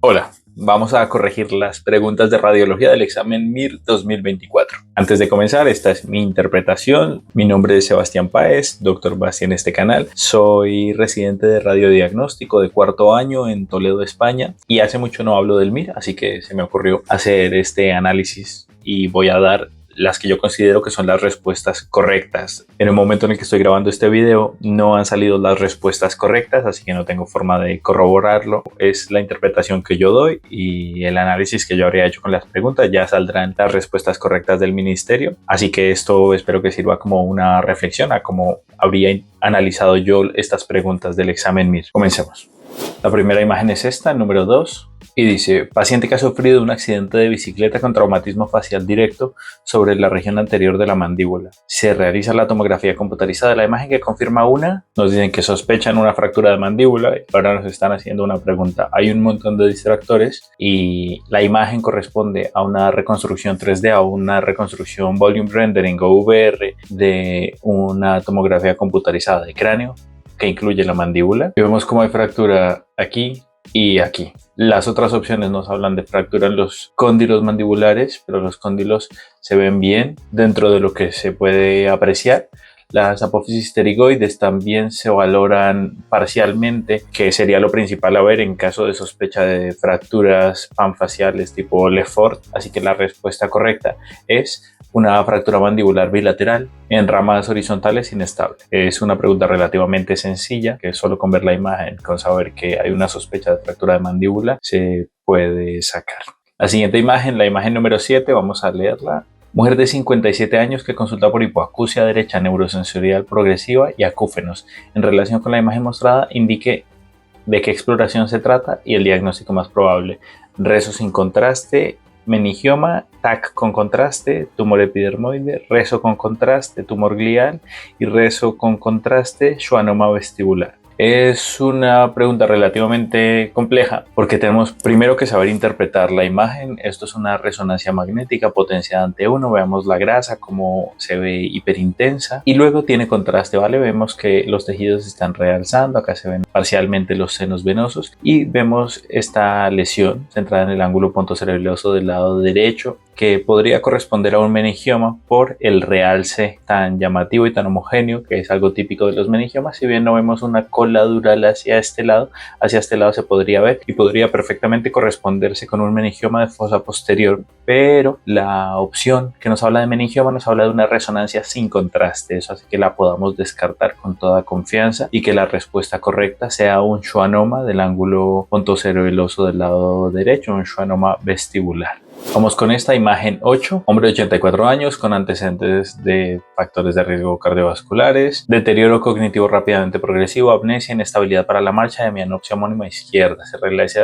Hola, vamos a corregir las preguntas de radiología del examen MIR 2024. Antes de comenzar, esta es mi interpretación. Mi nombre es Sebastián Páez, doctor Basti en este canal. Soy residente de radiodiagnóstico de cuarto año en Toledo, España, y hace mucho no hablo del MIR, así que se me ocurrió hacer este análisis y voy a dar las que yo considero que son las respuestas correctas. En el momento en el que estoy grabando este video no han salido las respuestas correctas, así que no tengo forma de corroborarlo. Es la interpretación que yo doy y el análisis que yo habría hecho con las preguntas. Ya saldrán las respuestas correctas del ministerio, así que esto espero que sirva como una reflexión a cómo habría analizado yo estas preguntas del examen MIR. Comencemos. La primera imagen es esta, número 2, y dice: paciente que ha sufrido un accidente de bicicleta con traumatismo facial directo sobre la región anterior de la mandíbula. Se realiza la tomografía computarizada. La imagen que confirma nos dicen que sospechan una fractura de mandíbula. Ahora nos están haciendo una pregunta. Hay un montón de distractores y la imagen corresponde a una reconstrucción 3D, a una reconstrucción volume rendering o VR de una tomografía computarizada de cráneo que incluye la mandíbula. Y vemos cómo hay fractura aquí y aquí. Las otras opciones nos hablan de fractura en los cóndilos mandibulares, pero los cóndilos se ven bien dentro de lo que se puede apreciar. Las apófisis pterigoides también se valoran parcialmente, que sería lo principal a ver en caso de sospecha de fracturas panfaciales tipo Lefort. Así que la respuesta correcta es una fractura mandibular bilateral en ramas horizontales inestable. Es una pregunta relativamente sencilla, que solo con ver la imagen, con saber que hay una sospecha de fractura de mandíbula, se puede sacar. La siguiente imagen, la imagen número 7, vamos a leerla. Mujer de 57 años que consulta por hipoacusia derecha neurosensorial progresiva y acúfenos. En relación con la imagen mostrada, indique de qué exploración se trata y el diagnóstico más probable. Rezo sin contraste, meningioma, TAC con contraste, tumor epidermoide, rezo con contraste, tumor glial y rezo con contraste, schwannoma vestibular. Es una pregunta relativamente compleja porque tenemos primero que saber interpretar la imagen. Esto es una resonancia magnética potenciada ante 1. Veamos la grasa como se ve hiperintensa y luego tiene contraste, ¿vale? Vemos que los tejidos se están realzando, acá se ven parcialmente los senos venosos y vemos esta lesión centrada en el ángulo pontocerebeloso del lado derecho, que podría corresponder a un meningioma por el realce tan llamativo y tan homogéneo, que es algo típico de los meningiomas. Si bien no vemos una cola dural hacia este lado se podría ver y podría perfectamente corresponderse con un meningioma de fosa posterior, pero la opción que nos habla de meningioma nos habla de una resonancia sin contraste. Eso hace que la podamos descartar con toda confianza y que la respuesta correcta sea un schwannoma del ángulo pontocerebeloso del lado derecho, un schwannoma vestibular. Vamos con esta imagen 8, hombre de 84 años con antecedentes de factores de riesgo cardiovasculares, deterioro cognitivo rápidamente progresivo, amnesia, inestabilidad para la marcha, hemianopsia homónima izquierda. Se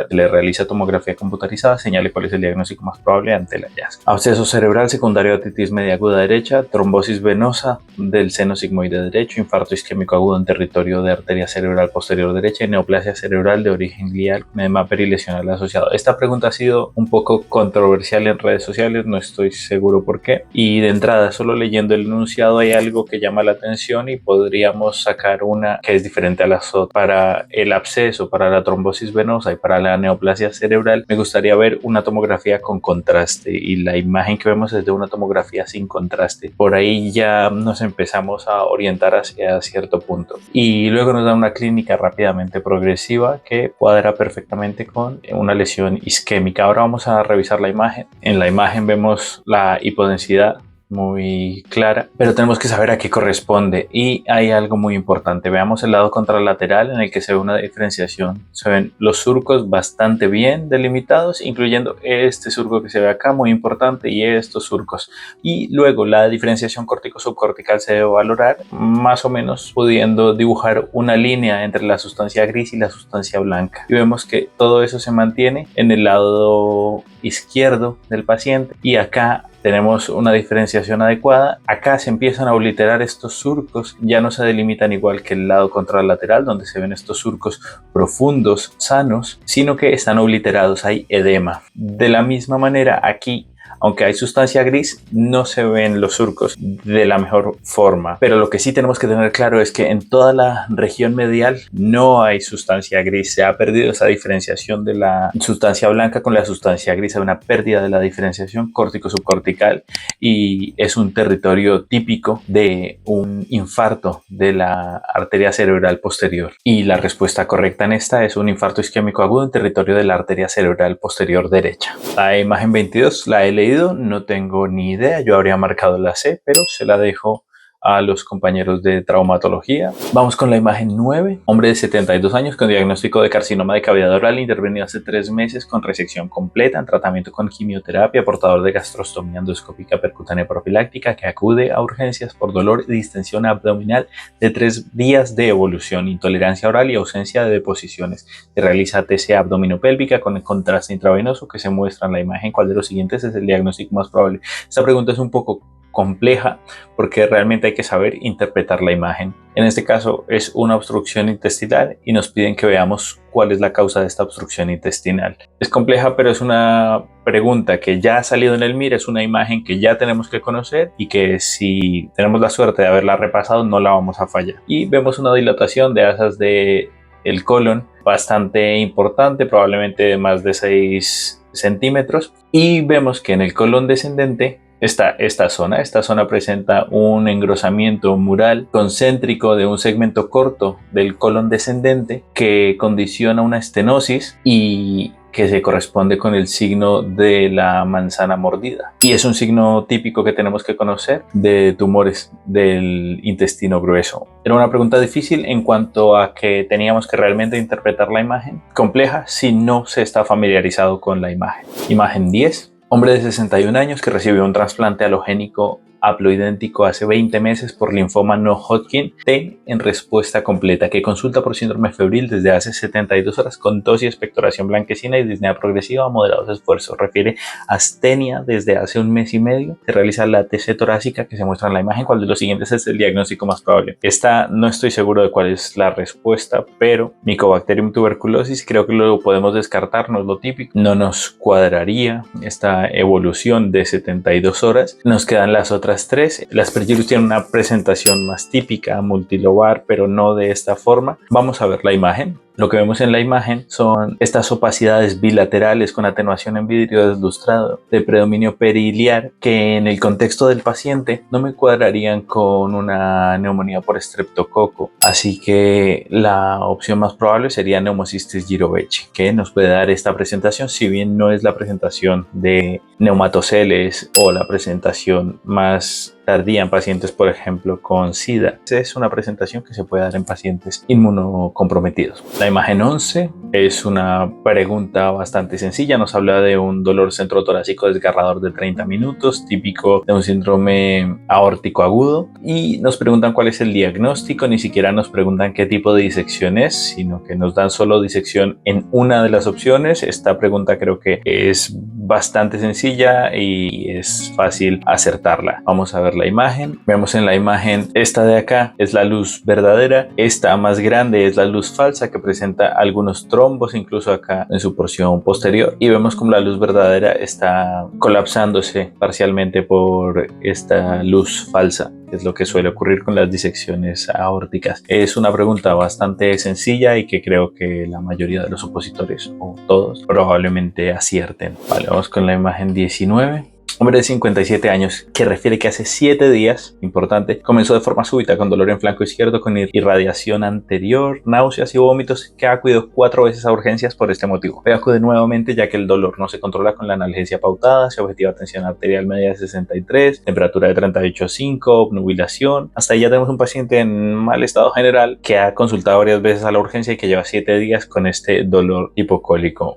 le realiza tomografía computarizada, señale cuál es el diagnóstico más probable ante el hallazgo. Absceso cerebral secundario a otitis media aguda derecha, trombosis venosa del seno sigmoide derecho, infarto isquémico agudo en territorio de arteria cerebral posterior derecha y neoplasia cerebral de origen glial con edema perilesional asociado. Esta pregunta ha sido un poco controversial en redes sociales, no estoy seguro por qué, y de entrada solo leyendo el enunciado hay algo que llama la atención y podríamos sacar una que es diferente a las otras. Para el absceso, para la trombosis venosa y para la neoplasia cerebral me gustaría ver una tomografía con contraste y la imagen que vemos es de una tomografía sin contraste. Por ahí ya nos empezamos a orientar hacia cierto punto y luego nos da una clínica rápidamente progresiva que cuadra perfectamente con una lesión isquémica. Ahora vamos a revisar la imagen. En la imagen vemos la hipodensidad muy clara, pero tenemos que saber a qué corresponde y hay algo muy importante. Veamos el lado contralateral en el que se ve una diferenciación. Se ven los surcos bastante bien delimitados, incluyendo este surco que se ve acá, muy importante, y estos surcos. Y luego la diferenciación córtico-subcortical se debe valorar más o menos pudiendo dibujar una línea entre la sustancia gris y la sustancia blanca. Y vemos que todo eso se mantiene en el lado izquierdo del paciente y acá tenemos una diferenciación adecuada. Acá se empiezan a obliterar estos surcos, ya no se delimitan igual que el lado contralateral donde se ven estos surcos profundos, sanos, sino que están obliterados, hay edema. De la misma manera aquí Aunque hay sustancia gris, no se ven los surcos de la mejor forma. Pero lo que sí tenemos que tener claro es que en toda la región medial no hay sustancia gris. Se ha perdido esa diferenciación de la sustancia blanca con la sustancia gris. Hay una pérdida de la diferenciación córtico-subcortical y es un territorio típico de un infarto de la arteria cerebral posterior. Y la respuesta correcta en esta es un infarto isquémico agudo en territorio de la arteria cerebral posterior derecha. La imagen 22 la he leído, no tengo ni idea, yo habría marcado la C, pero se la dejo a los compañeros de traumatología. Vamos con la imagen 9. Hombre de 72 años con diagnóstico de carcinoma de cavidad oral, intervenido hace 3 meses con resección completa, en tratamiento con quimioterapia, portador de gastrostomía endoscópica percutánea profiláctica, que acude a urgencias por dolor y distensión abdominal de 3 días de evolución, intolerancia oral y ausencia de deposiciones. Se realiza TCA abdominopélvica con el contraste intravenoso que se muestra en la imagen. ¿Cuál de los siguientes es el diagnóstico más probable? Esta pregunta es un poco compleja porque realmente hay que saber interpretar la imagen. En este caso es una obstrucción intestinal y nos piden que veamos cuál es la causa de esta obstrucción intestinal. Es compleja, pero es una pregunta que ya ha salido en el MIR, es una imagen que ya tenemos que conocer y que si tenemos la suerte de haberla repasado no la vamos a fallar. Y vemos una dilatación de asas de el colon bastante importante, probablemente de más de 6 centímetros, y vemos que en el colon descendente está esta zona presenta un engrosamiento mural concéntrico de un segmento corto del colon descendente que condiciona una estenosis y que se corresponde con el signo de la manzana mordida. Y es un signo típico que tenemos que conocer de tumores del intestino grueso. Era una pregunta difícil en cuanto a que teníamos que realmente interpretar la imagen. Compleja si no se está familiarizado con la imagen. Imagen 10. Hombre de 61 años que recibió un trasplante halogénico haploidéntico hace 20 meses por linfoma no Hodgkin T en respuesta completa, que consulta por síndrome febril desde hace 72 horas con tos y expectoración blanquecina y disnea progresiva a moderados esfuerzos. Refiere astenia desde hace 1 mes y medio. Se realiza la TC torácica que se muestra en la imagen. ¿Cuál de los siguientes es el diagnóstico más probable? Esta no estoy seguro de cuál es la respuesta, pero Mycobacterium tuberculosis creo que lo podemos descartar, no es lo típico. No nos cuadraría esta evolución de 72 horas. Nos quedan las otras 3. La Aspergillus tiene una presentación más típica, multilobar, pero no de esta forma. Vamos a ver la imagen. Lo que vemos en la imagen son estas opacidades bilaterales con atenuación en vidrio deslustrado de predominio periliar que en el contexto del paciente no me cuadrarían con una neumonía por estreptococo. Así que la opción más probable sería Pneumocystis jirovecii, que nos puede dar esta presentación, si bien no es la presentación de neumatoceles o la presentación más tardía en pacientes, por ejemplo, con SIDA. Es una presentación que se puede dar en pacientes inmunocomprometidos. La imagen 11 es una pregunta bastante sencilla. Nos habla de un dolor centrotorácico desgarrador de 30 minutos, típico de un síndrome aórtico agudo. Y nos preguntan cuál es el diagnóstico. Ni siquiera nos preguntan qué tipo de disección es, sino que nos dan solo disección en una de las opciones. Esta pregunta creo que es bastante sencilla y es fácil acertarla. Vamos a ver la imagen. Vemos en la imagen, esta de acá es la luz verdadera, esta más grande es la luz falsa que presenta algunos trombos incluso acá en su porción posterior, y vemos como la luz verdadera está colapsándose parcialmente por esta luz falsa, que es lo que suele ocurrir con las disecciones aórticas. Es una pregunta bastante sencilla y que creo que la mayoría de los opositores, o todos, probablemente acierten. Vale, vamos con la imagen 19. Hombre de 57 años que refiere que hace 7 días, importante, comenzó de forma súbita con dolor en flanco izquierdo, con irradiación anterior, náuseas y vómitos, que ha acudido 4 veces a urgencias por este motivo. Hoy acude nuevamente ya que el dolor no se controla con la analgesia pautada, se objetiva tensión arterial media de 63, temperatura de 38,5, obnubilación. Hasta ahí ya tenemos un paciente en mal estado general que ha consultado varias veces a la urgencia y que lleva 7 días con este dolor hipocólico.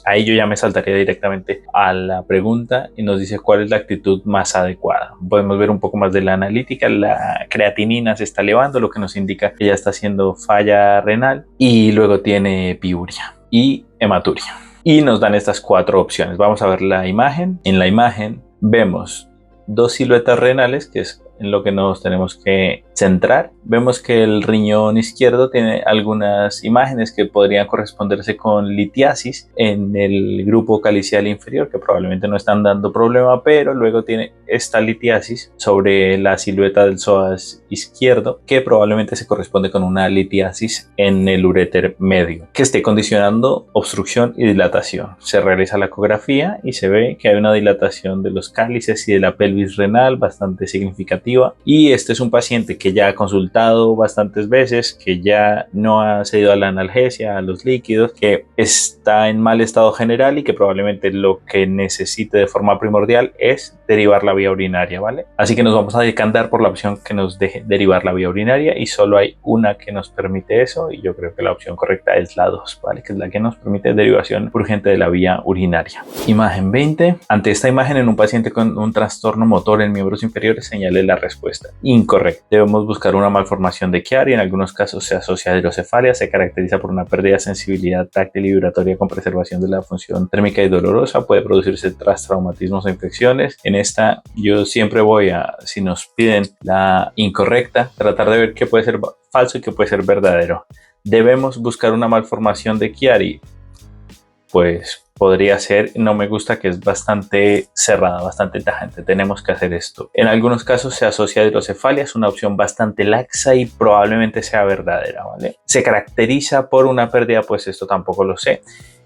Ahí yo ya me saltaría directamente a la pregunta y nos dice cuál es la actitud más adecuada. Podemos ver un poco más de la analítica. La creatinina se está elevando, lo que nos indica que ya está haciendo falla renal, y luego tiene piuria y hematuria. Y nos dan estas 4 opciones. Vamos a ver la imagen. En la imagen vemos 2 siluetas renales, que es en lo que nos tenemos que central. Vemos que el riñón izquierdo tiene algunas imágenes que podrían corresponderse con litiasis en el grupo calicial inferior, que probablemente no están dando problema, pero luego tiene esta litiasis sobre la silueta del psoas izquierdo, que probablemente se corresponde con una litiasis en el uréter medio, que esté condicionando obstrucción y dilatación. Se realiza la ecografía y se ve que hay una dilatación de los cálices y de la pelvis renal bastante significativa, y este es un paciente que ya ha consultado bastantes veces, que ya no ha cedido a la analgesia, a los líquidos, que está en mal estado general y que probablemente lo que necesite de forma primordial es derivar la vía urinaria, ¿vale? Así que nos vamos a decantar por la opción que nos deje derivar la vía urinaria, y solo hay una que nos permite eso, y yo creo que la opción correcta es la 2, ¿vale? Que es la que nos permite derivación urgente de la vía urinaria. Imagen 20. Ante esta imagen, en un paciente con un trastorno motor en miembros inferiores, señale la respuesta incorrecta. Debemos buscar una malformación de Chiari. En algunos casos se asocia a hidrocefalia, se caracteriza por una pérdida de sensibilidad táctil y vibratoria con preservación de la función térmica y dolorosa, puede producirse tras traumatismos o infecciones. En esta yo siempre voy a, si nos piden la incorrecta, tratar de ver qué puede ser falso y qué puede ser verdadero. Debemos buscar una malformación de Chiari. Pues podría ser, no me gusta, que es bastante cerrada, bastante tajante. Tenemos que hacer esto. En algunos casos se asocia a hidrocefalia, es una opción bastante laxa y probablemente sea verdadera, ¿vale? Se caracteriza por una pérdida, pues esto tampoco lo sé.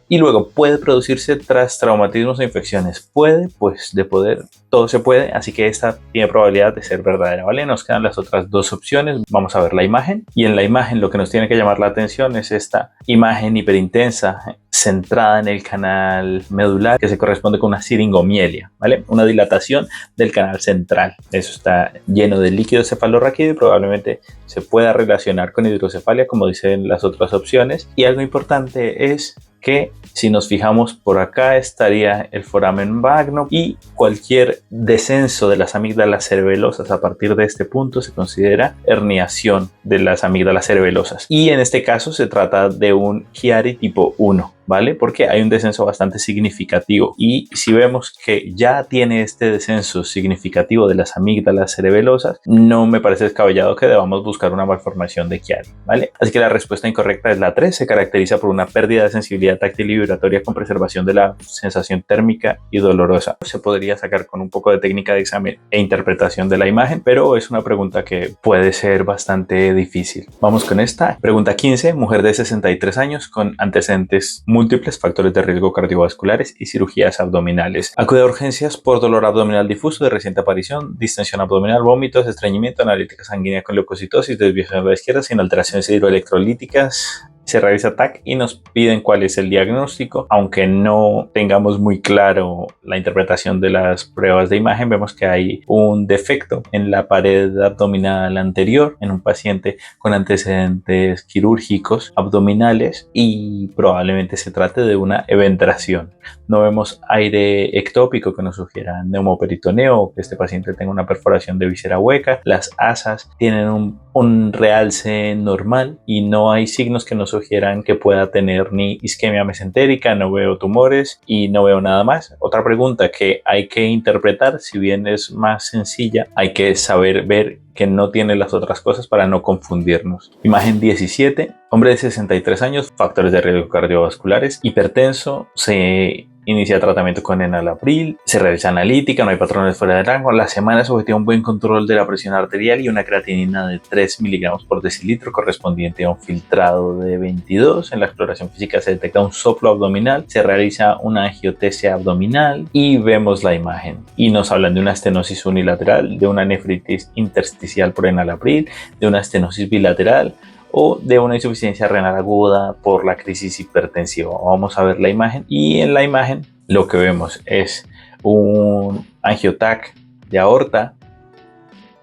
Y luego puede producirse tras traumatismos o infecciones. Puede, pues de poder, todo se puede, así que esta tiene probabilidad de ser verdadera, ¿vale? Nos quedan las otras dos opciones. Vamos a ver la imagen, y en la imagen lo que nos tiene que llamar la atención es esta imagen hiperintensa centrada en el canal medular, que se corresponde con una siringomielia, ¿vale? Una dilatación del canal central. Eso está lleno de líquido cefalorraquídeo y probablemente se pueda relacionar con hidrocefalia, como dicen las otras opciones. Y algo importante es que si nos fijamos por acá estaría el foramen magno, y cualquier descenso de las amígdalas cerebelosas a partir de este punto se considera herniación de las amígdalas cerebelosas, y en este caso se trata de un Chiari tipo 1, ¿vale? Porque hay un descenso bastante significativo, y si vemos que ya tiene este descenso significativo de las amígdalas cerebelosas, no me parece descabellado que debamos buscar una malformación de Chiari, ¿vale? Así que la respuesta incorrecta es la 3, se caracteriza por una pérdida de sensibilidad táctil y vibratoria con preservación de la sensación térmica y dolorosa. Se podría sacar con un poco de técnica de examen e interpretación de la imagen, pero es una pregunta que puede ser bastante difícil. Vamos con esta. Pregunta 15. Mujer de 63 años con antecedentes múltiples, factores de riesgo cardiovasculares y cirugías abdominales. Acude a urgencias por dolor abdominal difuso de reciente aparición, distensión abdominal, vómitos, estreñimiento, analítica sanguínea con leucocitosis, desviación a la izquierda sin alteraciones hidroelectrolíticas. Se realiza TAC y nos piden cuál es el diagnóstico. Aunque no tengamos muy claro la interpretación de las pruebas de imagen, vemos que hay un defecto en la pared abdominal anterior en un paciente con antecedentes quirúrgicos abdominales, y probablemente se trate de una eventración. No vemos aire ectópico que nos sugiera neumoperitoneo o que este paciente tenga una perforación de víscera hueca. Las asas tienen un realce normal y no hay signos que nos sugieran que pueda tener ni isquemia mesentérica. No veo tumores y no veo nada más. Otra pregunta que hay que interpretar, si bien es más sencilla, hay que saber ver que no tiene las otras cosas para no confundirnos. Imagen 17. Hombre de 63 años, factores de riesgo cardiovasculares, hipertenso, se inicia tratamiento con enalapril, se realiza analítica, no hay patrones fuera de rango. A la semana se obtiene un buen control de la presión arterial y una creatinina de 3 miligramos por decilitro correspondiente a un filtrado de 22. En la exploración física se detecta un soplo abdominal, se realiza una angiotesia abdominal y vemos la imagen. Y nos hablan de una estenosis unilateral, de una nefritis intersticial por enalapril, de una estenosis bilateral o de una insuficiencia renal aguda por la crisis hipertensiva. Vamos a ver la imagen, y en la imagen lo que vemos es un angiotac de aorta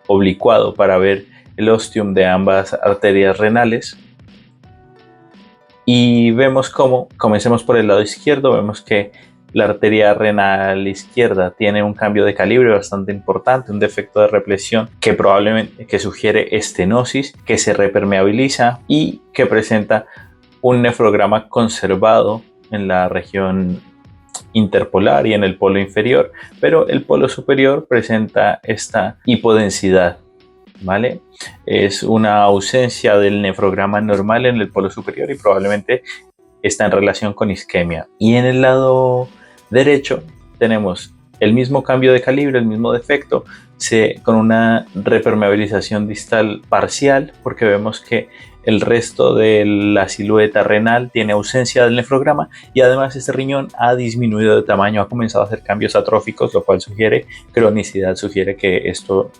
oblicuado para ver el ostium de ambas arterias renales, y vemos cómo, comencemos por el lado izquierdo, vemos que la arteria renal izquierda tiene un cambio de calibre bastante importante, un defecto de represión que probablemente sugiere estenosis, que se repermeabiliza y que presenta un nefrograma conservado en la región interpolar y en el polo inferior, pero el polo superior presenta esta hipodensidad ¿vale? Es una ausencia del nefrograma normal en el polo superior y probablemente está en relación con isquemia. Y en el lado derecho tenemos el mismo cambio de calibre, el mismo defecto, con una repermeabilización distal parcial, porque vemos que el resto de la silueta renal tiene ausencia del nefrograma y además este riñón ha disminuido de tamaño, ha comenzado a hacer cambios atróficos, lo cual sugiere cronicidad, sugiere que esto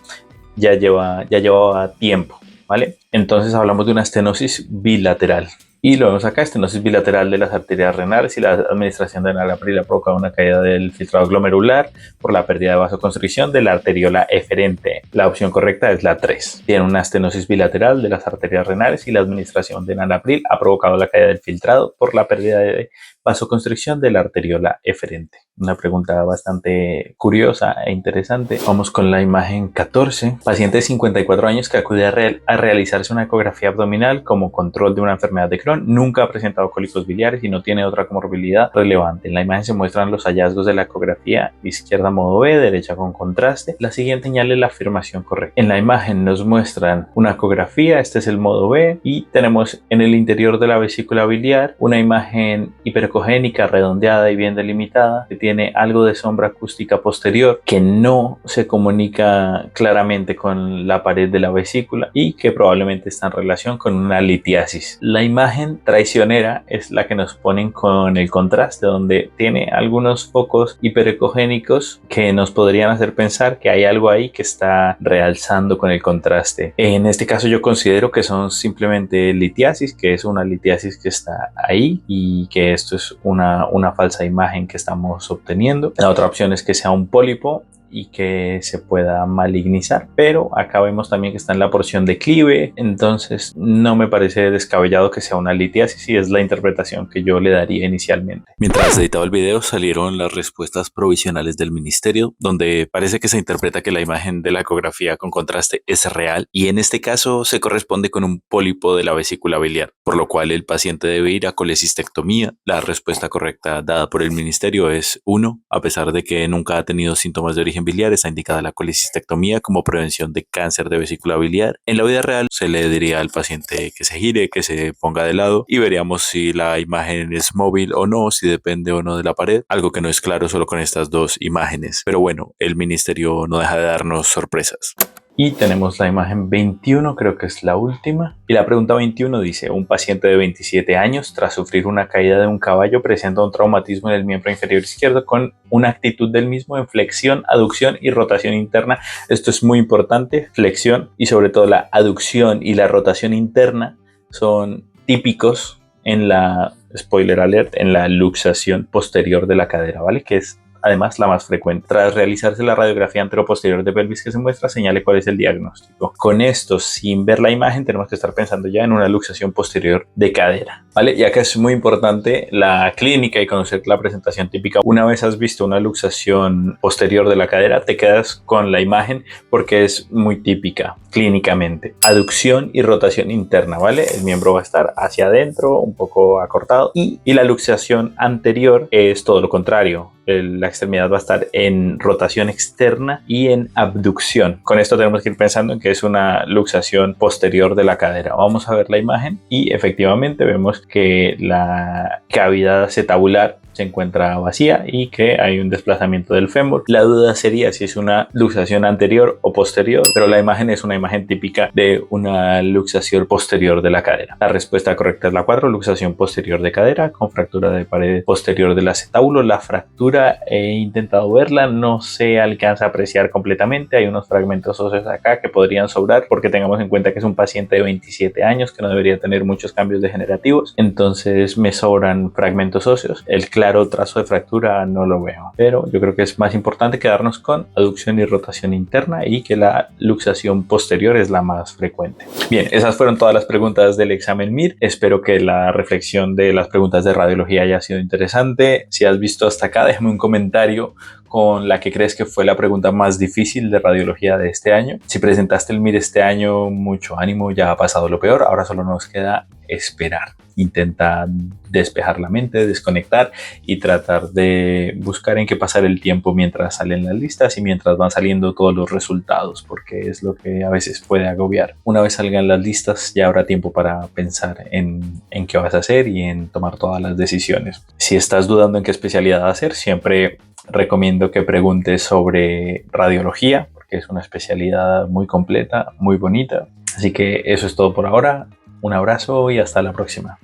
ya llevaba tiempo, ¿vale? Entonces hablamos de una estenosis bilateral. Y lo vemos acá, estenosis bilateral de las arterias renales y la administración de enalapril ha provocado una caída del filtrado glomerular por la pérdida de vasoconstricción de la arteriola eferente. La opción correcta es la 3. Tiene una estenosis bilateral de las arterias renales y la administración de enalapril ha provocado la caída del filtrado por la pérdida de vasoconstricción de la arteriola eferente. Una pregunta bastante curiosa e interesante. Vamos con la imagen 14. Paciente de 54 años que acude a realizarse una ecografía abdominal como control de una enfermedad de Crohn. Nunca ha presentado cólicos biliares y no tiene otra comorbilidad relevante. En la imagen se muestran los hallazgos de la ecografía: izquierda modo B, derecha con contraste. La siguiente señal es la afirmación correcta. En la imagen nos muestran una ecografía, este es el modo B, y tenemos en el interior de la vesícula biliar una imagen hipercogénica, redondeada y bien delimitada, que tiene algo de sombra acústica posterior que no se comunica claramente con la pared de la vesícula y que probablemente está en relación con una litiasis. La imagen traicionera es la que nos ponen con el contraste, donde tiene algunos focos hiperecogénicos que nos podrían hacer pensar que hay algo ahí que está realzando con el contraste. En este caso yo considero que son simplemente litiasis, que es una litiasis que está ahí y que esto es una falsa imagen que estamos obteniendo. La otra opción es que sea un pólipo y que se pueda malignizar, pero acá vemos también que está en la porción declive, entonces no me parece descabellado que sea una litiasis y es la interpretación que yo le daría inicialmente. Mientras editaba el video salieron las respuestas provisionales del ministerio, donde parece que se interpreta que la imagen de la ecografía con contraste es real y en este caso se corresponde con un pólipo de la vesícula biliar, por lo cual el paciente debe ir a colecistectomía. La respuesta correcta dada por el ministerio es 1, a pesar de que nunca ha tenido síntomas de origen biliar, está indicada la colecistectomía como prevención de cáncer de vesícula biliar. En la vida real se le diría al paciente que se gire, que se ponga de lado y veríamos si la imagen es móvil o no, si depende o no de la pared, algo que no es claro solo con estas dos imágenes. Pero bueno, el ministerio no deja de darnos sorpresas. Y tenemos la imagen 21, creo que es la última. Y la pregunta 21 dice: un paciente de 27 años, tras sufrir una caída de un caballo, presenta un traumatismo en el miembro inferior izquierdo con una actitud del mismo en flexión, aducción y rotación interna. Esto es muy importante, flexión y sobre todo la aducción y la rotación interna son típicos en la, spoiler alert, en la luxación posterior de la cadera, ¿vale? Que es además la más frecuente. Tras realizarse la radiografía anteroposterior de pelvis que se muestra, señale cuál es el diagnóstico. Con esto, sin ver la imagen, tenemos que estar pensando ya en una luxación posterior de cadera, ¿vale? Ya que es muy importante la clínica y conocer la presentación típica. Una vez has visto una luxación posterior de la cadera, te quedas con la imagen porque es muy típica clínicamente. Aducción y rotación interna, ¿vale? El miembro va a estar hacia adentro, un poco acortado, y la luxación anterior es todo lo contrario. La extremidad va a estar en rotación externa y en abducción. Con esto tenemos que ir pensando en que es una luxación posterior de la cadera. Vamos a ver la imagen y efectivamente vemos que la cavidad acetabular se encuentra vacía y que hay un desplazamiento del fémur. La duda sería si es una luxación anterior o posterior, pero la imagen es una imagen típica de una luxación posterior de la cadera. La respuesta correcta es la 4, luxación posterior de cadera con fractura de pared posterior del acetábulo. La fractura he intentado verla, no se alcanza a apreciar completamente. Hay unos fragmentos óseos acá que podrían sobrar porque tengamos en cuenta que es un paciente de 27 años que no debería tener muchos cambios degenerativos, entonces me sobran fragmentos óseos. El claro trazo de fractura no lo veo, pero yo creo que es más importante quedarnos con aducción y rotación interna y que la luxación posterior es la más frecuente. Bien, esas fueron todas las preguntas del examen MIR. Espero que la reflexión de las preguntas de radiología haya sido interesante. Si has visto hasta acá, déjame un comentario con la que crees que fue la pregunta más difícil de radiología de este año. Si presentaste el MIR este año, mucho ánimo, ya ha pasado lo peor, ahora solo nos queda esperar. Intenta despejar la mente, desconectar y tratar de buscar en qué pasar el tiempo mientras salen las listas y mientras van saliendo todos los resultados, porque es lo que a veces puede agobiar. Una vez salgan las listas ya habrá tiempo para pensar en qué vas a hacer y en tomar todas las decisiones. Si estás dudando en qué especialidad hacer, siempre recomiendo que preguntes sobre radiología, porque es una especialidad muy completa, muy bonita. Así que eso es todo por ahora. Un abrazo y hasta la próxima.